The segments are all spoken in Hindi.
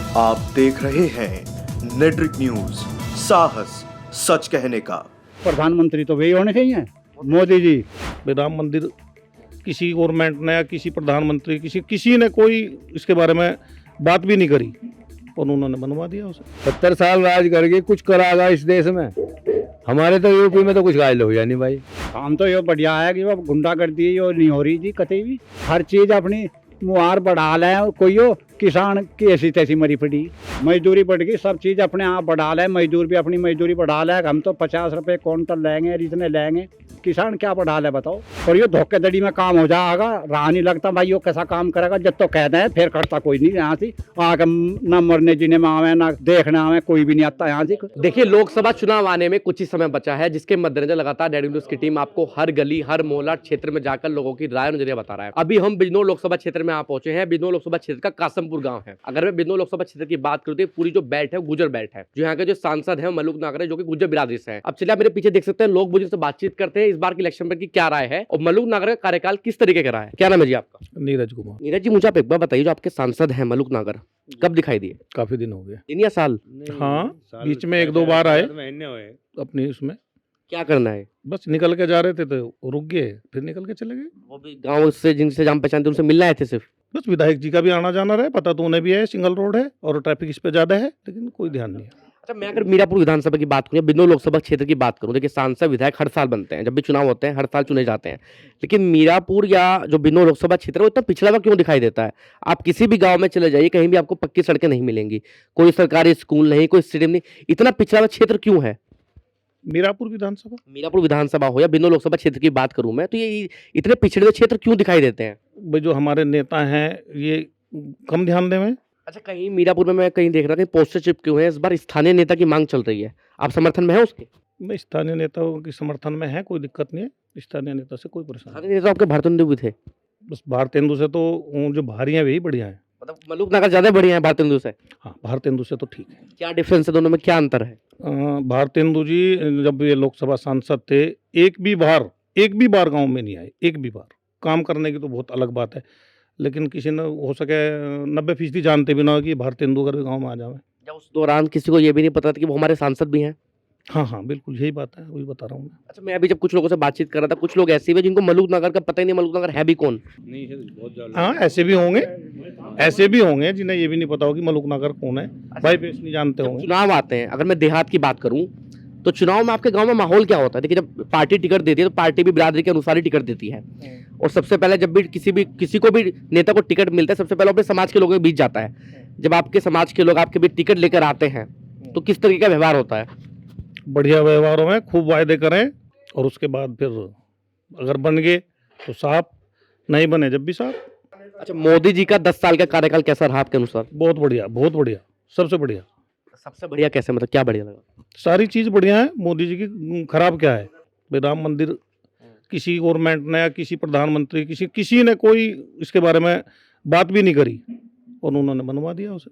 आप देख रहे हैं नेट्रिक न्यूज, साहस सच कहने का। प्रधानमंत्री तो वही होने चाहिए, मोदी जी। राम मंदिर किसी गवर्नमेंट ने या किसी प्रधानमंत्री किसी ने कोई इसके बारे में बात भी नहीं करी और उन्होंने बनवा दिया उसे। 70 साल राज करके कुछ करागा इस देश में? हमारे तो यूपी में तो कुछ गायल हो जानी भाई। काम तो ये बढ़िया है कि वो गुंडागर्दी और नहीं हो रही जी कतई भी। हर चीज अपनी मुहार बढ़ा ले, कोई हो किसान की ऐसी तैसी मरी पड़ी, मजदूरी बढ़ गई, सब चीज अपने आप बढ़ा ले। मजदूर भी अपनी मजदूरी बढ़ा ले। हम तो 50 रुपए क्विंटल लेंगे, इतने लेंगे, किसान क्या बढ़ा ले बताओ। और ये धोखेधड़ी में काम हो जाएगा, रहा नहीं लगता भाई वो कैसा काम करेगा। जब तो कहते हैं फिर करता कोई नहीं। यहाँ से आगे न मरने जीने में आवे ना देखने आवे, कोई भी नहीं आता यहाँ से। देखिए, लोकसभा चुनाव आने में कुछ ही समय बचा है, जिसके मद्देनजर लगातार नेट्रिक न्यूज की टीम आपको हर गली हर मोहल्ला क्षेत्र में जाकर लोगों की राय नजरिया बता रहा है। अभी हम बिजनौर लोकसभा क्षेत्र में पहुंचे हैं। बिजनौर लोकसभा क्षेत्र का कासमपुर गांव है। अगर मैं बिजनौर लोकसभा क्षेत्र की बात करूं तो पूरी जो बेल्ट है गुजर बेल्ट है। जो यहाँ के जो सांसद है मलूक नागर है, जो कि गुजर बिरादरी से है। अब चलिए आप मेरे पीछे देख सकते हैं, लोग बुजुर्ग से बातचीत करते हैं इस बार के इलेक्शन पर की क्या राय है और मलूक नागर का कार्यकाल किस तरीके का रहा है। क्या नाम है जी आपका? नीरज कुमार। नीरज जी, मुझे आप एक बार बताइए, जो आपके सांसद हैं मलूक नागर, कब दिखाई दिए? काफी दिन हो गए, दिन या साल? हाँ, बीच में 1-2 बार आए अपनी उसमें। क्या करना है? बस निकल के जा रहे थे तो रुक गए, फिर निकल के चले गए। वो भी गाँव से जिनसे जान पहचानते उनसे मिलना आए थे सिर्फ? बस विधायक जी का भी आना जाना रहे, पता तो उन्हें भी है, सिंगल रोड है और ट्रैफिक इस पे ज्यादा है, लेकिन कोई ध्यान नहीं है। अच्छा, मैं अगर मीरापुर विधानसभा की बात करूं, बिजनौर लोकसभा क्षेत्र की बात करूं, देखिए सांसद विधायक हर साल बनते हैं, जब भी चुनाव होते हैं हर साल चुने जाते हैं, लेकिन मीरापुर या जो बिजनौर लोकसभा क्षेत्र है वो इतना पिछड़ा हुआ क्यों दिखाई देता है? आप किसी भी गांव में चले जाइए, कहीं भी आपको पक्की सड़कें नहीं मिलेंगी, कोई सरकारी स्कूल नहीं, कोई स्टेडियम नहीं, इतना पिछड़ा हुआ क्षेत्र क्यों है? मीरापुर विधानसभा हो या बिजनौर लोकसभा क्षेत्र की बात करूं मैं, तो ये इतने पिछड़े हुए क्षेत्र क्यों दिखाई देते हैं? भाई जो हमारे नेता हैं ये कम ध्यान दें। अच्छा, कहीं मीरापुर में मैं कहीं देख रहा था पोस्टर चिपके हुए हैं, इस बार स्थानीय नेता की मांग चल रही है, आप समर्थन में है उसके? मैं स्थानीय नेताओं की समर्थन में है, कोई दिक्कत नहीं है, स्थानीय नेता से कोई परेशानी। स्थानीय नेता आपके भारतेंदु भी थे? बस भारतेंदु से तो जो भारी हैं वही बढ़िया है। मतलब मलूक नागर ज्यादा बढ़िया है भारतेंदु से? हाँ, भारतेंदु से तो ठीक है। क्या डिफरेंस है दोनों में, क्या अंतर है? भारतेंदु जी जब ये लोकसभा सांसद थे, एक भी बार गांव में नहीं आए, एक भी बार। काम करने की तो बहुत अलग बात है, लेकिन किसी ने हो सके 90% जानते भी ना हो कि भारतेंदु अगर गांव में आ जाए। या उस दौरान किसी को ये भी नहीं पता था कि वो हमारे सांसद भी हैं? हाँ, बिल्कुल यही बात है, वही बता रहा हूँ मैं। अच्छा, मैं अभी जब कुछ लोगों से बातचीत कर रहा था, कुछ लोग ऐसे भी जिनको मलूक नगर का पता ही नहीं, मलूक नगर है भी कौन? हाँ, ऐसे भी होंगे जिन्हें ये भी नहीं पता हो कि मलूक नगर कौन है। भाई बेस नहीं जानते होंगे। चुनाव आते हैं, अगर मैं देहात की बात करूं तो चुनाव में आपके गांव में माहौल क्या होता है? देखिए, जब पार्टी टिकट देती है तो पार्टी भी बिरादरी के अनुसार ही टिकट देती है, और सबसे पहले जब भी किसी को भी नेता को टिकट मिलता है, सबसे पहले अपने समाज के लोगों के बीच जाता है। जब आपके समाज के लोग आपके बीच टिकट लेकर आते हैं तो किस तरीके का व्यवहार होता है? बढ़िया व्यवहारों में खूब वायदे करें और उसके बाद फिर अगर बन गए तो साफ, नहीं बने जब भी साफ। अच्छा, मोदी जी का 10 साल का कार्यकाल कैसा रहा आपके अनुसार? बहुत बढ़िया, सबसे बढ़िया। सबसे बढ़िया कैसे, मतलब क्या बढ़िया लगा? सारी चीज़ बढ़िया है मोदी जी की, खराब क्या है? भाई राम मंदिर किसी गवर्नमेंट ने या किसी प्रधानमंत्री किसी ने कोई इसके बारे में बात भी नहीं करी और उन्होंने बनवा दिया उसे।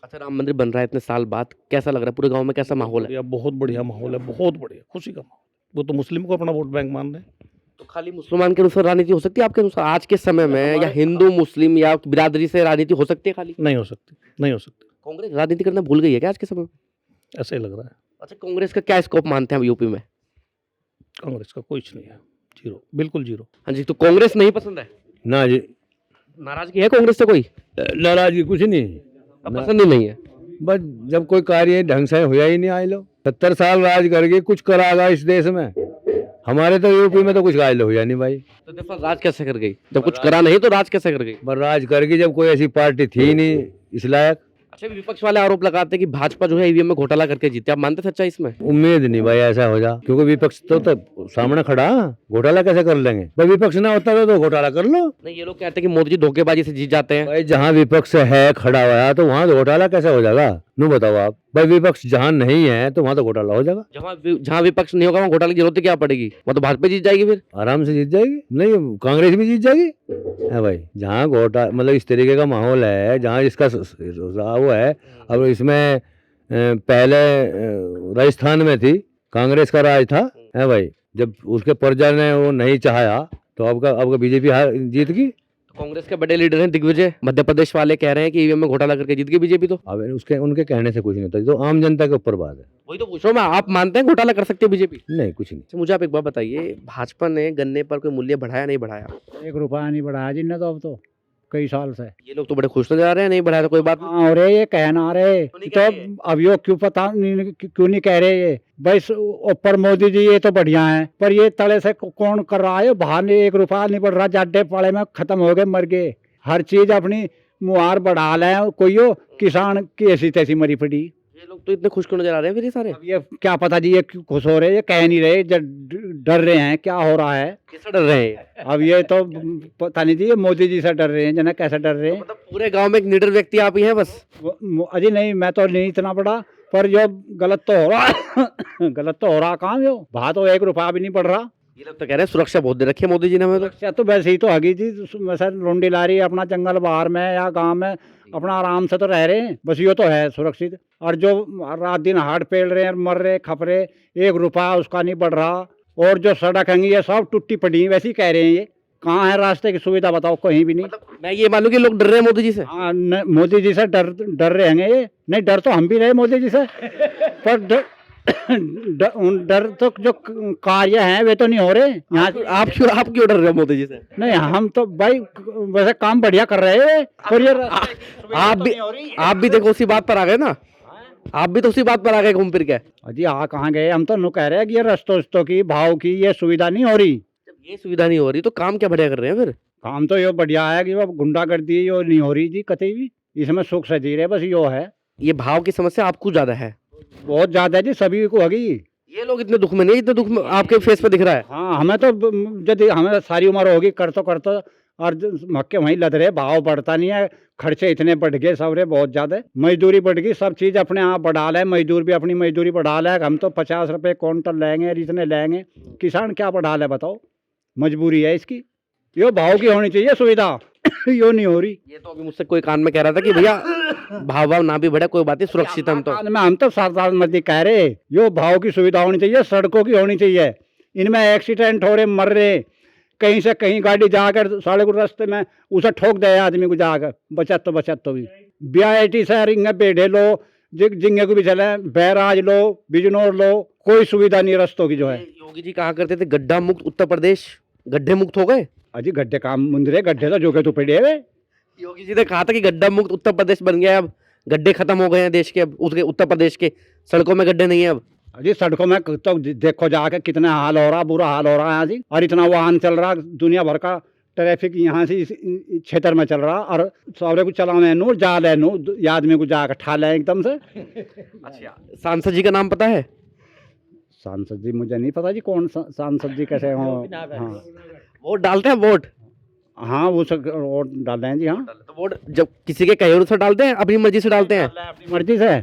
अच्छा, राम मंदिर बन रहा है इतने साल बाद, कैसा लग रहा है? पूरे गांव में कैसा माहौल है? बहुत बढ़िया माहौल है, बहुत बढ़िया, खुशी का माहौल। वो तो मुस्लिम को अपना वोट बैंक मान रहे हैं। तो खाली मुसलमान के अनुसार राजनीति हो सकती है आपके अनुसार आज के समय में, या हिंदू मुस्लिम या बिरादरी से राजनीति हो सकती है खाली? नहीं हो सकती। कांग्रेस राजनीति करना भूल गई है क्या आज के समय में? ऐसा ही लग रहा है। अच्छा, कांग्रेस का क्या स्कोप मानते हैं हम यूपी में? कांग्रेस का कुछ नहीं है, जीरो, बिल्कुल जीरो। हाँ जी, तो कांग्रेस नहीं पसंद है ना जी, नाराजगी है कांग्रेस से? कोई नाराजगी कुछ नहीं, पसंद ही नहीं है? बस जब कोई कार्य ढंग से होया ही नहीं आए लो। 70 साल राज करके कुछ करागा इस देश में? हमारे तो यूपी में तो कुछ गायल हो जानी भाई। तो देखो, राज कैसे कर गई? जब कुछ करा नहीं तो राज कैसे कर गई? पर राज करके जब कोई ऐसी पार्टी थी नहीं इस लायक। अच्छा, विपक्ष वाले आरोप लगाते हैं कि भाजपा जो है ईवीएम में घोटाला करके जीते, आप मानते सच्चाई इसमें? उम्मीद नहीं भाई ऐसा हो जा, क्योंकि विपक्ष तो सामने खड़ा, घोटाला कैसे कर लेंगे भाई? विपक्ष ना होता तो घोटाला कर लो। नहीं, ये लोग कहते हैं कि मोदी जी धोखेबाजी से जीत जाते हैं। भाई जहाँ विपक्ष है खड़ा हुआ तो वहाँ घोटाला कैसे हो जाएगा? नू बताओ आप। भाई विपक्ष जहाँ नहीं है तो वहाँ तो घोटाला हो जाएगा। जहाँ विपक्ष नहीं होगा वहाँ घोटाले की जरूरत क्या पड़ेगी? वहाँ तो भाजपा जीत जाएगी, फिर आराम से जीत जाएगी। नहीं, कांग्रेस भी जीत जाएगी है भाई। जहाँ घोटाला मतलब इस तरीके का माहौल है, जहाँ इसका वो है। अब इसमें पहले राजस्थान में थी, कांग्रेस का राज था है भाई। जब उसके प्रजा ने वो नहीं चाहा तो अब बीजेपी जीत गई। कांग्रेस के बड़े लीडर हैं दिग्विजय, मध्य प्रदेश वाले कह रहे हैं कि ईवीएम में घोटाला करके जीत गई बीजेपी। तो अब उसके उनके कहने से कुछ नहीं होता, ये तो आम जनता के ऊपर बात है। वही तो पूछ रहा हूं मैं, आप मानते हैं घोटाला कर सकती है बीजेपी? नहीं, कुछ नहीं। अच्छा, मुझे आप एक बात बताइए, भाजपा ने गन्ने पर कोई मूल्य बढ़ाया नहीं बढ़ाया? 1 रुपया नहीं बढ़ाया जिनने तो अब तो कई साल से। ये लोग तो बड़े खुश नजर आ रहे हैं, नहीं बढ़ाया तो कोई बात नहीं। हाँ, और ये कहना रहे नहीं तो कह रहे? अब यो क्यों पता नहीं, क्यों नहीं कह रहे ये बस ऊपर मोदी जी ये तो बढ़िया है, पर ये तले से कौन कर रहा है? बाहर नहीं 1 रुपया नहीं बढ़ रहा, जाडे पाड़े में खत्म हो गए, मर गए। हर चीज अपनी मुहार बढ़ा ले, कोई हो किसान की ऐसी तैसी मरी पड़ी। ये लोग तो इतने खुश क्यों नजर आ रहे हैं फिर ये सारे? अब ये क्या पता जी, ये क्यों खुश हो रहे हैं, ये कह नहीं रहे, डर रहे हैं, क्या हो रहा है? किससे डर रहे हैं? अब ये तो पता नहीं जी, ये मोदी जी से डर रहे हैं, जना कैसे डर रहे हैं। मतलब पूरे गांव में एक निडर व्यक्ति आप ही हैं बस? अजी नहीं, मैं तो नहीं इतना बड़ा, पर जो गलत तो हो रहा गलत तो हो रहा काम, यो वहाँ तो 1 रुपया भी नहीं बढ़ रहा। ये लोग तो कह रहे हैं सुरक्षा बहुत दे रखी है मोदी जी ने हमें तो। अच्छा, तो वैसे ही तो हगी जी, वैसे लोंडी लारी अपना जंगल बाहर में या गांव में अपना आराम से तो रह रहे हैं, बस ये तो है सुरक्षित। और जो रात दिन हार्ट पेल रहे हैं, मर रहे खप रहे, 1 रुपया उसका नहीं बढ़ रहा। और जो सड़क है ये सब टूटी पड़ी है, वैसे ही कह रहे हैं। ये कहाँ है रास्ते की सुविधा बताओ? कहीं भी नहीं। मतलब मैं ये मानूं कि लोग डर रहे हैं मोदी जी से? हाँ, मोदी जी से डर रहे हैं ये। नहीं, डर तो हम भी रहे मोदी जी से, पर डर तो जो कार्य हैं वे तो नहीं हो रहे यहाँ। आप क्यों डर रहे हो मोदी जी से? नहीं, हम तो भाई वैसे काम बढ़िया कर रहे हैं, पर ये आप भी देखो उसी बात पर आ गए ना, आप भी तो उसी बात पर आ गए घूम फिर के। अजी हाँ, कहाँ गए? हम तो कह रहे हैं कि ये रस्तों की भाव की ये सुविधा नहीं हो रही। जब ये सुविधा नहीं हो रही तो काम क्या बढ़िया कर रहे हैं फिर? काम तो ये बढ़िया है कि वो गुंडागर्दी यो नहीं हो रही जी कतई भी, इसमें सुख से जी रहे, बस यो है। ये भाव की समस्या आपको ज्यादा है? बहुत ज्यादा है जी, सभी को होगी। ये लोग इतने दुख में नहीं, इतने दुख में आपके फेस पे दिख रहा है। हाँ, हमें तो यदि हमें सारी उम्र होगी करते और मक्के वहीं लद रहे, भाव बढ़ता नहीं है, खर्चे इतने बढ़ गए सब रे, बहुत ज्यादा। मजदूरी बढ़ गई, सब चीज अपने आप बढ़ा ले, मजदूर भी अपनी मजदूरी बढ़ा ले। हम तो 50 रुपए क्विंटल लेंगे, इतने लेंगे, किसान क्या बढ़ा ले बताओ? मजबूरी है इसकी। यो भाव की होनी चाहिए सुविधा यो नहीं हो रही। ये तो अभी मुझसे कोई कान में कह रहा था कि भैया भाव ना भी बढ़े कोई बात नहीं, सुरक्षित हम तो। हम तो साथ मत कह रहे, यो भाव की सुविधा होनी चाहिए, सड़कों की होनी चाहिए। इनमें एक्सीडेंट हो रहे, मर रहे, कहीं से कहीं गाड़ी जाकर साले को रास्ते में उसे ठोक दे आदमी को जाकर, बचत तो भी BIT से रिंगे बेढ़े लो, जिंगे को भी चले, बैराज लो, बिजनौर लो, कोई सुविधा नहीं रस्तों की जो है। योगी जी कहा करते थे गड्ढा मुक्त उत्तर प्रदेश, गड्ढे मुक्त हो गए? अजी गड्ढे काम मुंदरे, गड्ढे तो जो के तो पड़े हुए। योगी जी ने कहा था कि गड्ढा मुक्त उत्तर प्रदेश बन गया है, अब गड्ढे खत्म हो गए हैं देश के, अब उत्तर प्रदेश के सड़कों में गड्ढे नहीं है अब। अजी सड़कों में तो देखो जाके कितना हाल हो रहा, बुरा हाल हो रहा है यहाँ से। और इतना वाहन चल रहा, दुनिया भर का ट्रैफिक यहाँ से इस क्षेत्र में चल रहा, और सारे को चलाने नो जा ले नो, आदमी को जाकर ठा ले एकदम से। अच्छा, सांसद जी का नाम पता है? सांसद जी मुझे नहीं पता जी, कौन सांसद जी कैसे हो। हाँ, वोट डालते हैं? वोट हाँ, वो सब वोट डालते हैं जी। हाँ, तो वोट जब किसी के कहे से डालते हैं, अपनी मर्जी से डालते हैं? अपनी मर्जी से,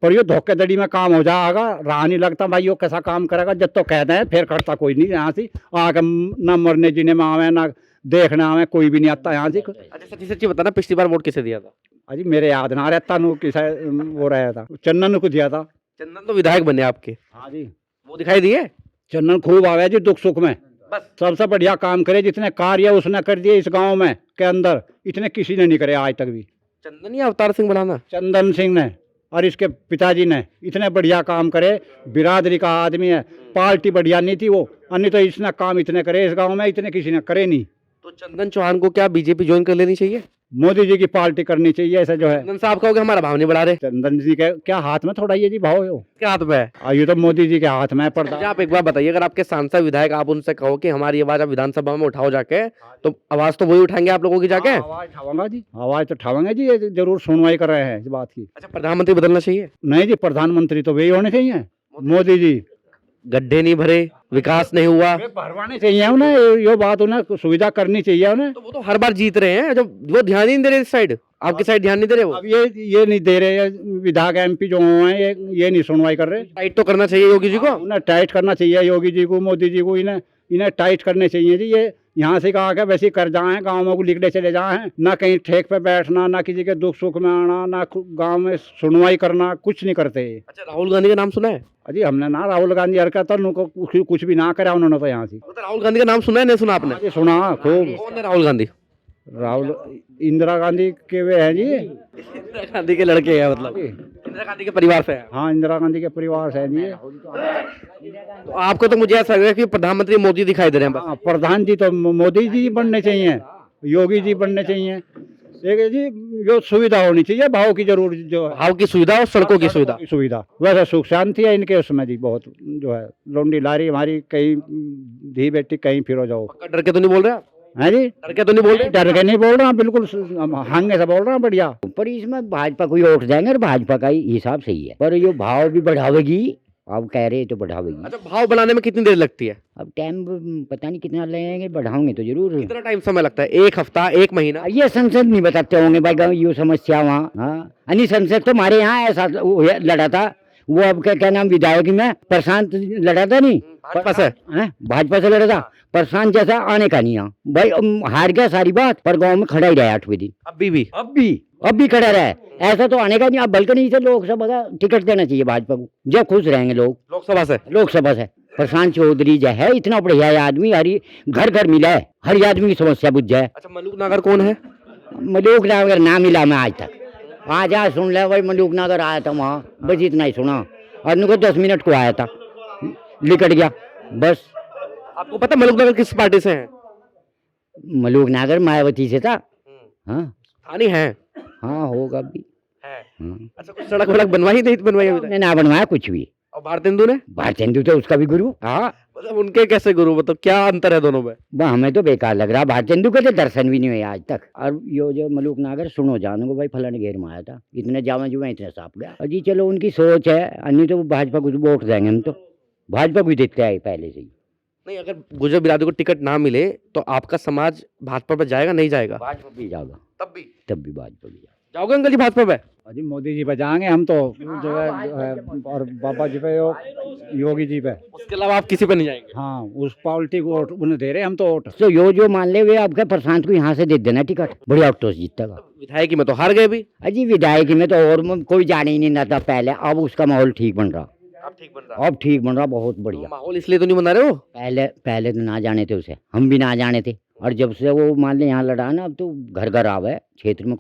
पर ये धोखेधड़ी में काम हो जाएगा, रहा नहीं लगता भाई यो कैसा काम करेगा। जब तो कहते हैं फिर करता कोई नहीं यहाँ से आगे, ना मरने जीने में आवे, ना देखने आवे, कोई भी नहीं आता यहाँ से। अच्छा, सच्ची सच्ची बताना, पिछली बार वोट किसे दिया था? अजी मेरे याद ना रहता, नु किसे वो रहा था, चंदन को दिया था। चंदन तो विधायक बने आपके? हाँ जी, वो दिखाई दिए? चंदन खूब आवे जी दुख सुख में, बस सबसे बढ़िया काम करे। जितने कार्य उसने कर दिए इस गांव में के अंदर, इतने किसी ने नहीं करे आज तक भी। चंदन या अवतार सिंह बढ़ाना? चंदन सिंह ने और इसके पिताजी ने इतने बढ़िया काम करे, बिरादरी का आदमी है, पार्टी बढ़िया नहीं थी वो, अन्य तो इसने काम इतने करे इस गांव में, इतने किसी ने करे नहीं। तो चंदन चौहान को क्या बीजेपी ज्वाइन कर लेनी चाहिए? मोदी जी की पार्टी करनी चाहिए, ऐसा जो है। चंदन साहब कहोगे हमारा भाव नहीं बढ़ा रहे? चंदन जी के क्या हाथ में थोड़ा ये जी भाव हो, क्या हाथ में है? ये तो मोदी जी के हाथ में पड़ता। अच्छा, आप एक बार बताइए, अगर आपके सांसद विधायक आप उनसे कहो कि हमारी आवाज आप विधानसभा में उठाओ जाके, तो आवाज तो वही उठाएंगे आप लोगों की जाके? आवाज उठाऊंगा जी, आवाज तो उठाएंगे जी, ये जरूर सुनवाई कर रहे हैं इस बात की। अच्छा, प्रधानमंत्री बदलना चाहिए? नहीं जी, प्रधानमंत्री तो वही होने चाहिए, मोदी जी। गड्ढे नहीं भरे, विकास नहीं हुआ, भरवाने चाहिए उन्हें, ये बात उन्हें सुविधा करनी चाहिए उन्हें। तो वो तो हर बार जीत रहे हैं, जब वो ध्यान ही नहीं दे रहे इस साइड, आपकी साइड ध्यान नहीं दे रहे वो। अब ये नहीं दे रहे, विधायक MP जो हैं ये नहीं सुनवाई कर रहे। टाइट तो करना चाहिए योगी जी को, उन्हें टाइट करना चाहिए योगी जी को, मोदी जी को, इन्हें टाइट करने चाहिए जी। ये यहाँ से कहा के वैसे कर जाए, गाँव को लिखने चले जाए, ना कहीं ठेक पे बैठना, ना किसी के दुख सुख में आना, ना गाँव में सुनवाई करना, कुछ नहीं करते। अच्छा, राहुल गांधी का नाम सुना है? अजी हमने ना राहुल गांधी हरकत उनको कुछ भी ना करा उन्होंने तो यहाँ से। राहुल गांधी का नाम सुना है नहीं सुना आपने? सुना खूब। कौन है राहुल गांधी? राहुल इंदिरा गांधी के वे हैं जी। इंदिरा गांधी के लड़के हैं, मतलब इंदिरा गांधी के परिवार से हैं। हाँ, इंदिरा गांधी के परिवार से हैं जी। तो आपको तो मुझे ऐसा लग रहा है कि प्रधानमंत्री मोदी दिखाई दे रहे हैं बस। हाँ, प्रधान जी तो मोदी जी बनने चाहिए, योगी जी बनने चाहिए। एक है जी जो सुविधा होनी चाहिए, भाव की जरूर जो है, भाव की सुविधा और सड़कों की सुविधा। सुविधा वैसे सुख शांति है इनके उसमें जी, बहुत जो है लौंडी लारी हमारी कहीं धी बेटी कहीं फिरो जाओ। डर के तो नहीं बोल रहे आप? है जी, डर के तो नहीं बोल रहे? डर के नहीं बोल रहा, बिल्कुल हांगे से बोल रहा हूँ, बढ़िया। पर इसमें भाजपा को ही वोट देंगे और भाजपा का ही हिसाब सही है, पर ये भाव भी बढ़ावेगी, अब कह रहे तो बढ़ावेगी। अच्छा, भाव बनाने में कितनी देर लगती है? अब टाइम पता नहीं कितना लगेंगे, बढ़ाओगे तो जरूर। कितना टाइम समय लगता है? एक हफ्ता, एक महीना? ये संसद नहीं बताते होंगे भाई, गाँव ये समस्या वहाँ। हाँ, अन्य संसद तो हमारे यहाँ ऐसा लड़ा था, वो अब क्या नाम विधायक में प्रशांत लड़ा था नहीं, भाजपा से? हैं? भाजपा से लड़ा था। प्रशांत जैसा आने का नहीं यहाँ भाई, हार गया सारी बात, पर गाँव में खड़ा ही रहा 8वें दिन। अब भी खड़ा रहा है, ऐसा तो आने का नहीं। अब बल्कि से लोकसभा का टिकट देना चाहिए भाजपा को, जब खुश रहेंगे लोग। लोकसभा से प्रशांत चौधरी जो है इतना बढ़िया आदमी, हरी घर घर मिला है, हर आदमी की समस्या बुझ जाए। अच्छा, मलूक नागर कौन है? मलूक नागर ना मिला मैं आज तक, आज सुन ले भाई, मलूक नागर आया था वहाँ, बस इतना ही सुना, और उनको 10 मिनट को आया था, निकट गया बस। आपको पता मलूक नागर किस पार्टी से है? मलूक नागर मायावती से था। हाँ स्थानीय है? हाँ, होगा भी। हाँ। अच्छा, कुछ सड़क वड़क बनवाई नहीं बनवाई अभी तक? उसने ना बनवाया कुछ भी। और भारतेंदु ने? भारतेंदु तो उसका भी गुरु। हाँ, मतलब उनके कैसे गुरु, मतलब क्या अंतर है दोनों में? वह हमें तो बेकार लग रहा, भारतेंदु के तो दर्शन भी नहीं हुए आज तक। और यो जो मलूक नागर सुनो जानो को भाई, फलाने घेर में आया था, इतने जावा जुआ इतने साफ गया। और जी चलो उनकी सोच है, अन्य तो भाजपा को वोट देंगे हम, तो भाजपा को ही देते आए पहले से ही। नहीं, अगर गुर्जर बिरादरी को टिकट ना मिले तो आपका समाज भाजपा पे जाएगा, नहीं जाएगा? भाजपा भी जाएगा, तब भी भाजपा भी जाएगा। जाओगे अंकल जी भाजपा पे? अजी मोदी जी पे जाएंगे हम तो, जो है और बाबा जी पे, योगी जी पे। उसके अलावा आप किसी पे नहीं जाएंगे? हाँ, उस पार्टी को वोट उन्हें दे रहे हम तो वोट। तो यो जो मान ले वे आपके प्रशांत को यहाँ से दे देना टिकट, बढ़िया ऑक्टो जीतेगा। विधायकी में तो हार गए भी। अजी विधायकी में तो और कोई जाने ही नहीं था पहले, अब उसका माहौल ठीक बन रहा। अब ठीक बन रहा? अब ठीक बन रहा, बहुत बढ़िया। माहौल इसलिए तो नहीं बना रहे हो? पहले तो ना जाने थे उसे, हम भी ना जाने थे, और जब से वो मान ले यहाँ लड़ा ना, अब तो घर घर आवे क्षेत्र में।